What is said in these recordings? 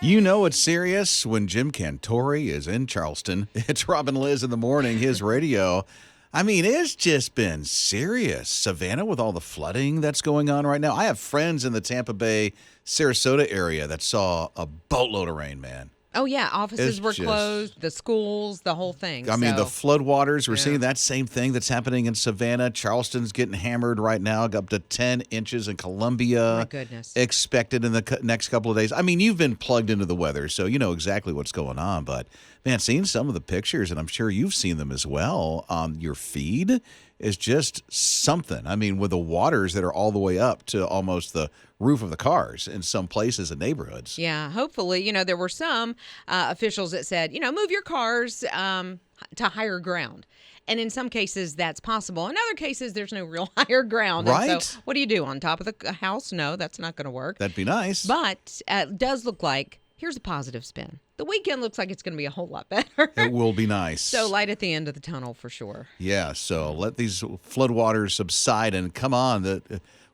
You know it's serious when Jim Cantori is in Charleston. It's Rob and Lizz in the morning, his radio. I mean, it's just been serious. Savannah, with all the flooding that's going on right now. I have friends in the Tampa Bay, Sarasota area that saw a boatload of rain, man. Oh, yeah. Offices were closed, the schools, the whole thing. I mean, the floodwaters, we're seeing that same thing that's happening in Savannah. Charleston's getting hammered right now, up to 10 inches in Columbia. My goodness. Expected in the next couple of days. I mean, you've been plugged into the weather, so you know exactly what's going on. But, man, seeing some of the pictures, and I'm sure you've seen them as well on your feed, is just something. I mean, with the waters that are all the way up to almost the roof of the cars in some places and neighborhoods. Yeah, hopefully, there were some officials that said, move your cars to higher ground. And in some cases, that's possible. In other cases, there's no real higher ground. Right. And so what do you do? On top of the house? No, that's not going to work. That'd be nice. But it does look like, here's a positive spin. The weekend looks like it's going to be a whole lot better. It will be nice. So light at the end of the tunnel for sure. Yeah, so let these floodwaters subside and come on.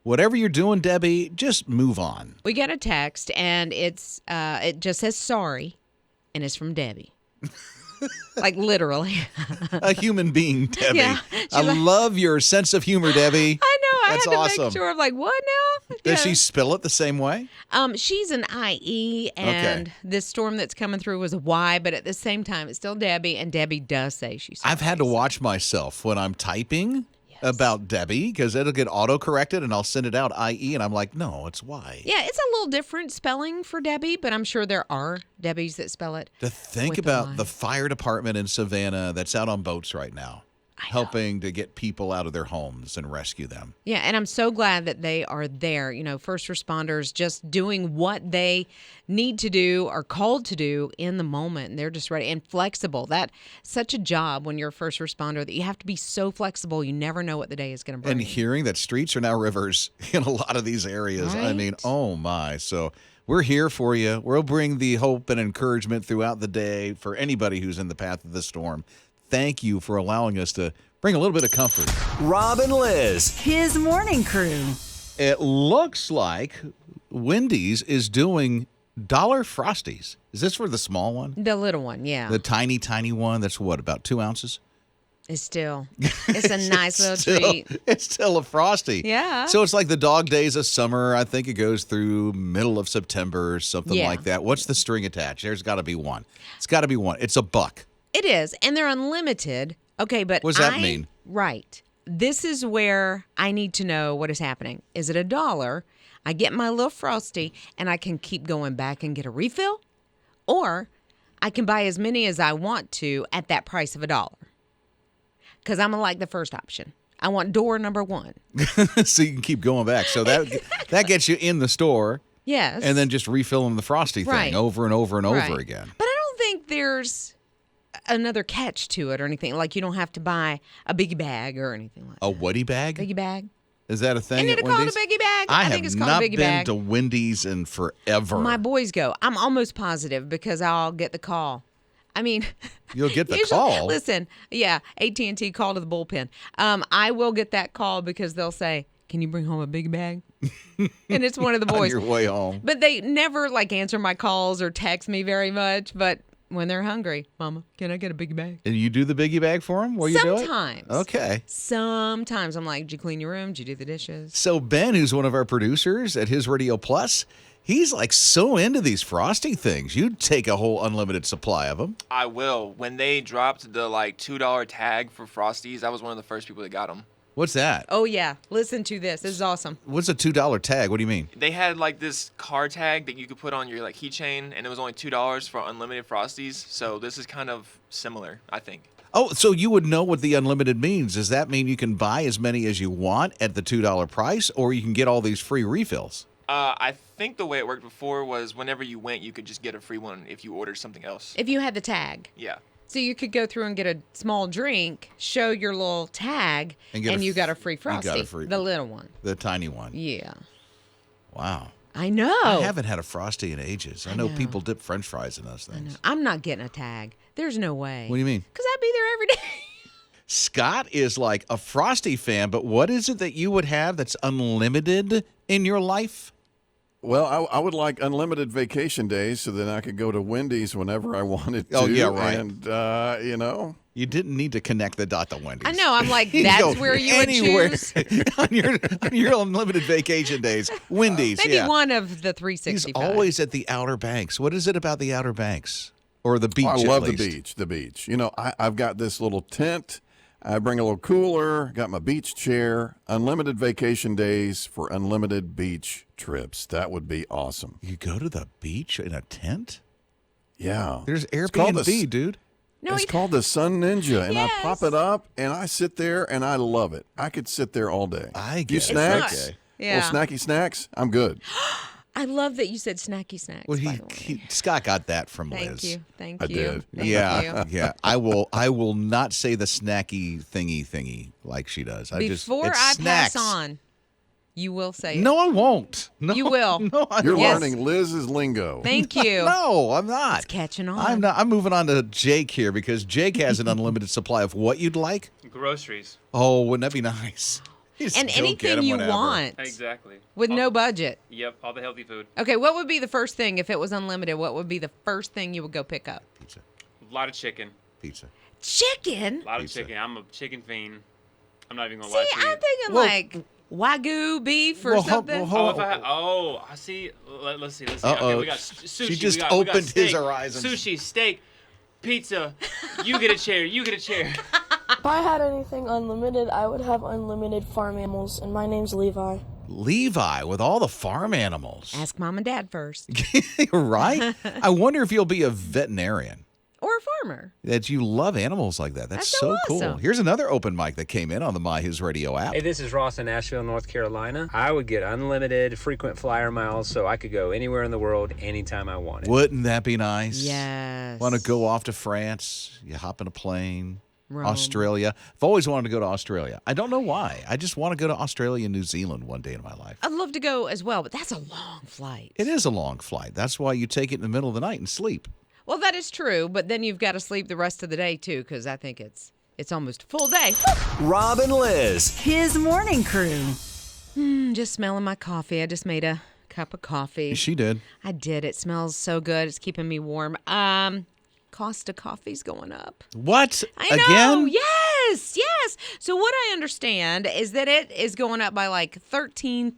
Whatever you're doing, Debbie, just move on. We get a text, and it just says sorry, and it's from Debby. Like literally. A human being, Debbie. Yeah, I love your sense of humor, Debbie. I know. That's I had to awesome. make sure. I'm like, what now? Does she spill it the same way? She's an IE, and this storm that's coming through was a Y, but at the same time, it's still Debby, and Debby does say she's sorry. I've had to watch myself when I'm typing about Debby because it'll get auto-corrected, and I'll send it out IE, and I'm like, no, it's Y. Yeah, it's a little different spelling for Debby, but I'm sure there are Debbies that spell it. To think about the fire department in Savannah that's out on boats right now, helping to get people out of their homes and rescue them. Yeah, and I'm so glad that they are there. First responders just doing what they need to do or called to do in the moment, and they're just ready and flexible. That's such a job when you're a first responder that you have to be so flexible. You never know what the day is going to bring. And hearing that streets are now rivers in a lot of these areas, right? I mean, oh my. So we're here for you. We'll bring the hope and encouragement throughout the day for anybody who's in the path of the storm. Thank you for allowing us to bring a little bit of comfort. Rob and Lizz, his morning crew. It looks like Wendy's is doing dollar Frosties. Is this for the small one? The little one, yeah. The tiny, tiny one that's what, about 2 ounces? It's a nice little treat. It's still a Frosty. Yeah. So it's like the dog days of summer. I think it goes through middle of September or something like that. What's the string attached? There's got to be one. It's got to be one. It's $1. It is, and they're unlimited. Okay, but what does that mean? Right. This is where I need to know what is happening. Is it $1? I get my little Frosty, and I can keep going back and get a refill, or I can buy as many as I want to at that price of $1. Because I'm going to like the first option. I want door number 1. So you can keep going back. So that gets you in the store. Yes. And then just refilling the Frosty thing over and over and over again. But I don't think there's another catch to it or anything. Like you don't have to buy a biggie bag or anything like that. A woody bag? Biggie bag. Is that a thing Isn't at it Wendy's? called a biggie bag? I think have it's called not a biggie been bag. to Wendy's in forever. My boys go. I'm almost positive because I'll get the call. I mean, you'll get the call. Listen, AT&T call to the bullpen. I will get that call because they'll say, "Can you bring home a big bag?" And it's one of the boys. On your way home. But they never answer my calls or text me very much. But when they're hungry, Mama, can I get a biggie bag? And you do the biggie bag for them? Will you do it? Sometimes. Okay. Sometimes I'm like, did you clean your room? Did you do the dishes? So Ben, who's one of our producers at His Radio Plus, he's like so into these Frosty things. You'd take a whole unlimited supply of them. I will. When they dropped the $2 tag for Frosties, I was one of the first people that got them. What's that? Oh, yeah. Listen to this. This is awesome. What's a $2 tag? What do you mean? They had this car tag that you could put on your keychain, and it was only $2 for unlimited Frosties. So this is kind of similar, I think. Oh, so you would know what the unlimited means. Does that mean you can buy as many as you want at the $2 price, or you can get all these free refills? I think the way it worked before was whenever you went, you could just get a free one if you ordered something else. If you had the tag. Yeah. So you could go through and get a small drink, show your little tag, and you got a free Frosty. The little one. The tiny one. Yeah. Wow. I know. I haven't had a Frosty in ages. I know people dip French fries in those things. I'm not getting a tag. There's no way. What do you mean? Because I'd be there every day. Scott is like a Frosty fan, but what is it that you would have that's unlimited in your life? Well, I would like unlimited vacation days so that I could go to Wendy's whenever I wanted to. Oh, yeah, right. And, You didn't need to connect the dot to Wendy's. I know. I'm like, You that's go where you would anywhere choose. on your unlimited vacation days. Wendy's, Maybe yeah. one of the He's 365. always at the Outer Banks. What is it about the Outer Banks? Or the beach, I at love the least? beach. The beach. I've got this little tent. I bring a little cooler, got my beach chair, unlimited vacation days for unlimited beach trips. That would be awesome. You go to the beach in a tent? Yeah. There's It's called Airbnb, dude. No, it's called the Sun Ninja, and I pop Yes. it up, and I sit there, and I love it. I could sit there all day. I You guess. snacks? Okay. Yeah. Little snacky snacks? I'm good. I love that you said snacky snacks. Well, by the way. Scott got that from Thank Liz. you. Thank I you. did. Thank Yeah, you. yeah. I will not say the snacky thingy like she does. Before it's I snacks. pass on, you will say it. No, I won't. No, You will. No, I You're won't. learning Liz's lingo. Thank you. No, I'm not. It's catching on. I'm not. I'm moving on to Jake here because Jake has an unlimited supply of what you'd like. Groceries. Oh, wouldn't that be nice? Just And go get anything 'em you whenever. want Exactly. with no budget. Yep, all the healthy food. Okay, what would be the first thing if it was unlimited? What would be the first thing you would go pick up? Pizza. A lot of chicken. Pizza. Chicken? A lot of Pizza. chicken. I'm a chicken fiend. I'm not even gonna See, lie to you. I'm thinking Well- like Wagyu beef or Well, something. I see. Let's see. Uh-oh. Okay, we got sushi. She just we got opened his steak, horizons. Sushi, steak, pizza. You get a chair. You get a chair. If I had anything unlimited, I would have unlimited farm animals, and my name's Levi. Levi with all the farm animals. Ask mom and dad first. Right? I wonder if you'll be a veterinarian. Or a farmer. That you love animals like that. That's That's so cool. awesome. Here's another open mic that came in on the My His Radio app. Hey, this is Ross in Asheville, North Carolina. I would get unlimited frequent flyer miles so I could go anywhere in the world anytime I wanted. Wouldn't that be nice? Yes. Want to go off to France? You hop in a plane. Rome. Australia. I've always wanted to go to Australia. I don't know why. I just want to go to Australia and New Zealand one day in my life. I'd love to go as well, but that's a long flight. It is a long flight. That's why you take it in the middle of the night and sleep. Well, that is true, but then you've got to sleep the rest of the day too, because I think it's almost a full day. Rob and Lizz. His morning crew. Just smelling my coffee. I just made a cup of coffee. She did. I did. It smells so good. It's keeping me warm. Cost of coffee's going up. What? I know. Again? Yes, yes. So what I understand is that it is going up by like 13%.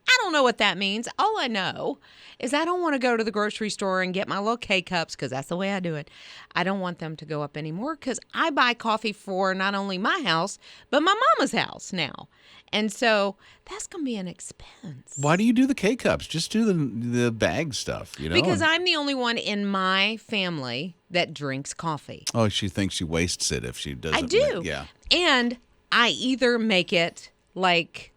I don't know what that means. All I know is I don't want to go to the grocery store and get my little K-cups because that's the way I do it. I don't want them to go up anymore because I buy coffee for not only my house, but my mama's house now. And so that's going to be an expense. Why do you do the K-cups? Just do the bag stuff, you know? Because I'm the only one in my family that drinks coffee. Oh, she thinks she wastes it if she doesn't. I do. Yeah. And I either make it like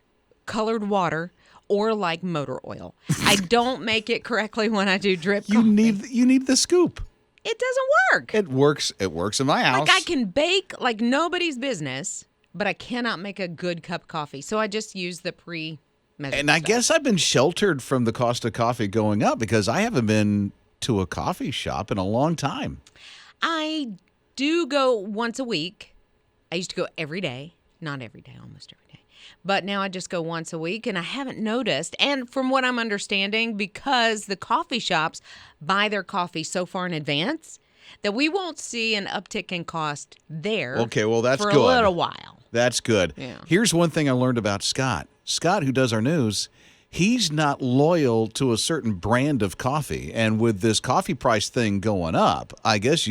colored water or like motor oil. I don't make it correctly when I do drip You coffee. need the scoop. It doesn't work. It works. It works in my house. Like I can bake like nobody's business, but I cannot make a good cup of coffee. So I just use the pre-measured And I stuff. guess I've been sheltered from the cost of coffee going up because I haven't been to a coffee shop in a long time. I do go once a week. I used to go every day. Not every day, almost every day. But now I just go once a week, and I haven't noticed. And from what I'm understanding, because the coffee shops buy their coffee so far in advance, that we won't see an uptick in cost there. Okay, well, that's for good. a little while. That's good. Yeah. Here's one thing I learned about Scott. Scott, who does our news, he's not loyal to a certain brand of coffee. And with this coffee price thing going up, I guess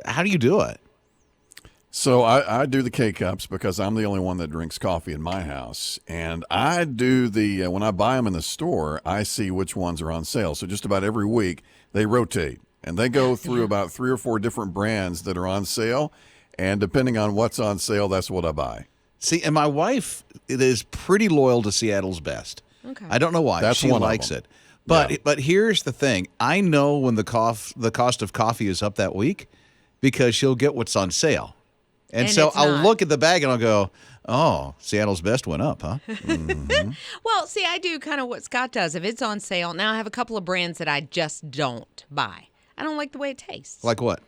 how do you do it? So I do the K-Cups because I'm the only one that drinks coffee in my house. And I do when I buy them in the store, I see which ones are on sale. So just about every week, they rotate. And they go through about 3 or 4 different brands that are on sale. And depending on what's on sale, that's what I buy. See, and my wife is pretty loyal to Seattle's Best. Okay. I don't know why. That's she one of likes them. it. But Yeah. but here's the thing. I know when the cost of coffee is up that week because she'll get what's on sale. And so it's I'll not. look at the bag and I'll go, oh, Seattle's Best went up, huh? Well, see, I do kind of what Scott does. If it's on sale, now I have a couple of brands that I just don't buy. I don't like the way it tastes. Like what?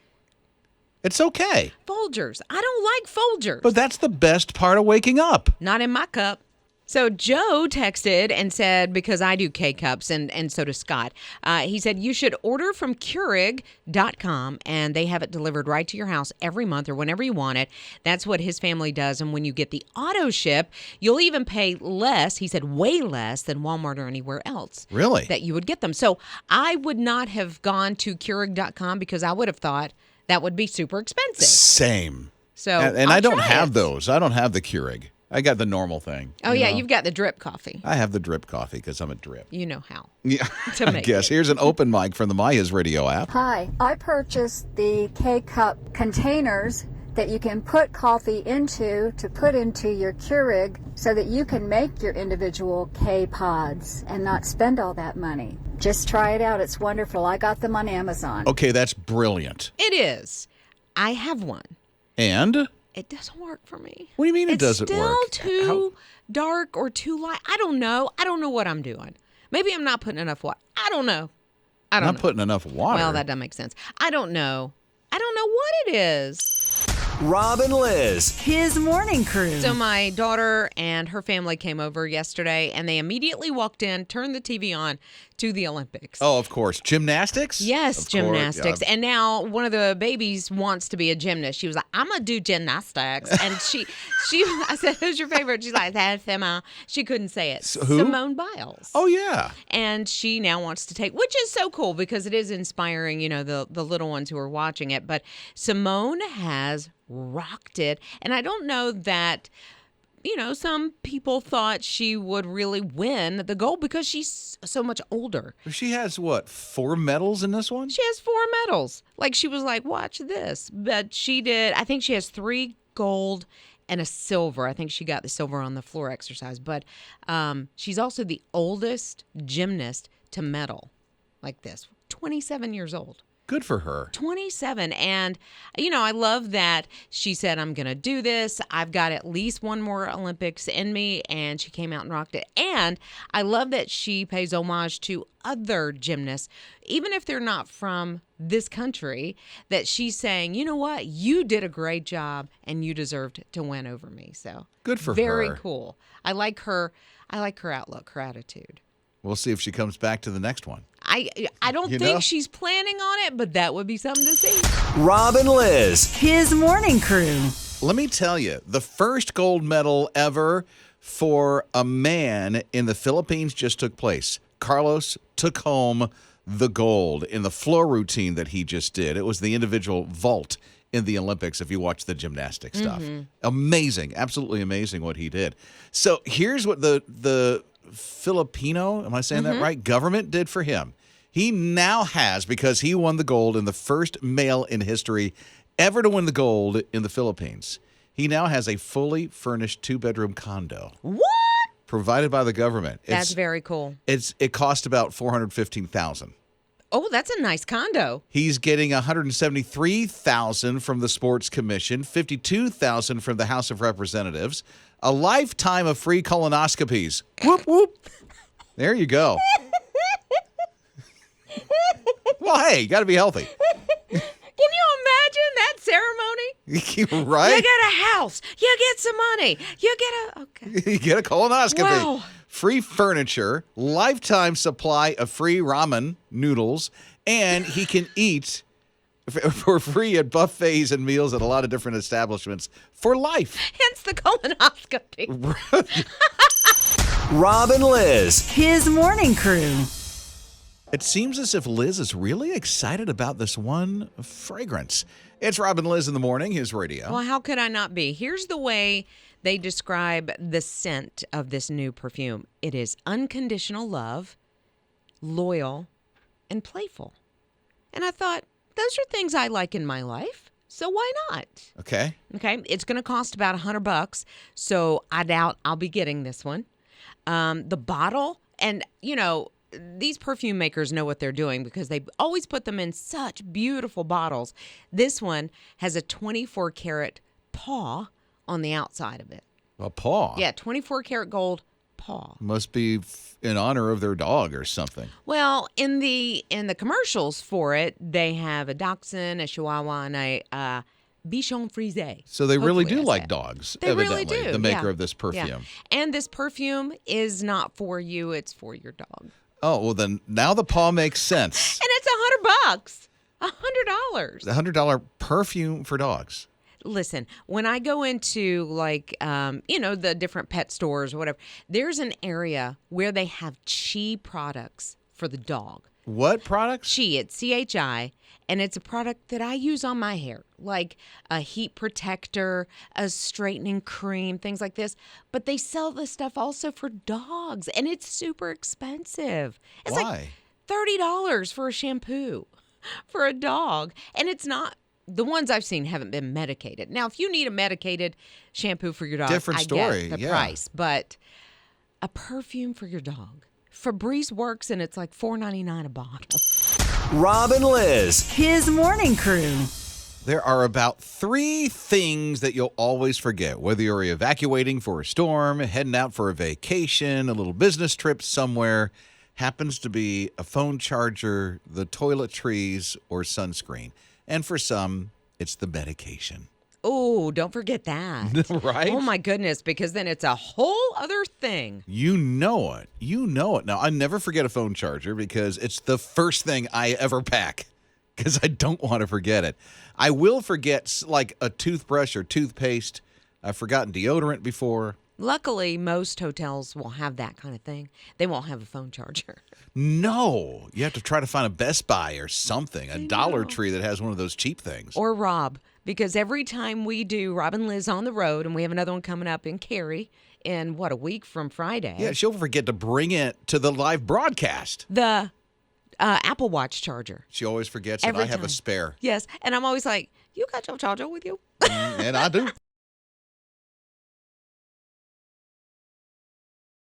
It's okay. Folgers. I don't like Folgers. But that's the best part of waking up. Not in my cup. So Joe texted and said, because I do K-Cups and so does Scott, he said, you should order from Keurig.com and they have it delivered right to your house every month or whenever you want it. That's what his family does. And when you get the auto ship, you'll even pay less, he said way less than Walmart or anywhere else. Really? That you would get them. So I would not have gone to Keurig.com because I would have thought that would be super expensive. Same. So And I'll I don't try have it. those. I don't have the Keurig. I got the normal thing. Oh, yeah, you've got the drip coffee. I have the drip coffee because I'm a drip. You know how. Yeah, To I make guess. it. Here's an open mic from the My HISRadio app. Hi, I purchased the K-Cup containers that you can put coffee into to put into your Keurig so that you can make your individual K-Pods and not spend all that money. Just try it out. It's wonderful. I got them on Amazon. Okay, that's brilliant. It is. I have one. And? It doesn't work for me. What do you mean it doesn't work? It's still too dark or too light. I don't know. I don't know what I'm doing. Maybe I'm not putting enough water. I don't know. I don't Not know. putting enough water. Well, that doesn't make sense. I don't know. I don't know what it is. Rob and Lizz. His morning crew. So my daughter and her family came over yesterday, and they immediately walked in, turned the TV on to the Olympics. Oh, of course. Gymnastics? Yes, Of course, gymnastics. yeah. And now one of the babies wants to be a gymnast. She was like, I'm going to do gymnastics. And I said, who's your favorite? She's like, that's Emma. She couldn't say it. Who? Simone Biles. Oh, yeah. And she now wants to take, which is so cool because it is inspiring, the little ones who are watching it. But Simone has rocked it. And I don't know that, some people thought she would really win the gold because she's so much older. She has, 4 medals in this one? She has 4 medals. Like, she was like, watch this. But she did, I think she has 3 gold and a silver. I think she got the silver on the floor exercise. But she's also the oldest gymnast to medal like this, 27 years old. Good for her. 27. And, I love that she said, I'm going to do this. I've got at least one more Olympics in me. And she came out and rocked it. And I love that she pays homage to other gymnasts, even if they're not from this country, that she's saying, you know what? You did a great job and you deserved to win over me. So Good for very her. cool. I like her outlook, her attitude. We'll see if she comes back to the next one. I don't think she's planning on it, but that would be something to see. Rob and Lizz. His morning crew. Let me tell you, the first gold medal ever for a man in the Philippines just took place. Carlos took home the gold in the floor routine that he just did. It was the individual vault in the Olympics if you watch the gymnastic stuff. Amazing, absolutely amazing what he did. So here's what the Filipino, am I saying that right, government did for him. He now has, because he won the gold in the first male in history ever to win the gold in the Philippines, he now has a fully furnished 2-bedroom condo. What? Provided by the government. That's very cool. It cost about $415,000. Oh, that's a nice condo. He's getting $173,000 from the Sports Commission, $52,000 from the House of Representatives, a lifetime of free colonoscopies. Whoop whoop. There you go. Well, hey, you got to be healthy. Can you imagine that ceremony? Right? You get a house. You get some money. You get okay. You get a colonoscopy. Wow. Free furniture, lifetime supply of free ramen noodles, and he can eat for free at buffets and meals at a lot of different establishments for life. Hence the colonoscopy. Rob and Lizz. His morning crew. It seems as if Liz is really excited about this one fragrance. It's Rob and Lizz in the morning, his radio. Well, how could I not be? Here's the way they describe the scent of this new perfume. It is unconditional love, loyal, and playful. And I thought, those are things I like in my life, so why not? Okay. Okay, it's going to cost about $100, so I doubt I'll be getting this one. The bottle, and these perfume makers know what they're doing because they always put them in such beautiful bottles. This one has a 24 karat paw on the outside of it. A paw. Yeah, 24 karat gold paw? Must be in honor of their dog or something. Well, in the commercials for it, they have a dachshund, a chihuahua, and a bichon frise. So they really Hopefully do I like said. dogs, They really evidently, do. the maker yeah. of this perfume. Yeah. And this perfume is not for you, it's for your dog. Oh, well then now the paw makes sense. And it's $100. $100. The $100 perfume for dogs. Listen, when I go into the different pet stores or whatever, there's an area where they have Chi products for the dog. What products? Chi, it's CHI, and it's a product that I use on my hair, like a heat protector, a straightening cream, things like this. But they sell this stuff also for dogs, and it's super expensive. It's Why? like $30 for a shampoo for a dog, and it's not. The ones I've seen haven't been medicated. Now, if you need a medicated shampoo for your dog, Different I story, get the yeah. price. But a perfume for your dog, Febreze works, and it's like $4.99 a bottle. Rob and Lizz. His morning crew. There are about 3 things that you'll always forget, whether you're evacuating for a storm, heading out for a vacation, a little business trip somewhere, happens to be a phone charger, the toiletries, or sunscreen. And for some, it's the medication. Oh, don't forget that. Right? Oh, my goodness, because then it's a whole other thing. You know it. You know it. Now, I never forget a phone charger because it's the first thing I ever pack because I don't want to forget it. I will forget like a toothbrush or toothpaste. I've forgotten deodorant before. Luckily, most hotels will have that kind of thing. They won't have a phone charger. No. You have to try to find a Best Buy or something, a Dollar Tree that has one of those cheap things. Or Rob, because every time we do Rob and Lizz on the road, and we have another one coming up in Cary in, a week from Friday. Yeah, she'll forget to bring it to the live broadcast. The Apple Watch charger. She always forgets, and Every I have a time. spare. Yes, and I'm always like, you got your charger with you? And I do.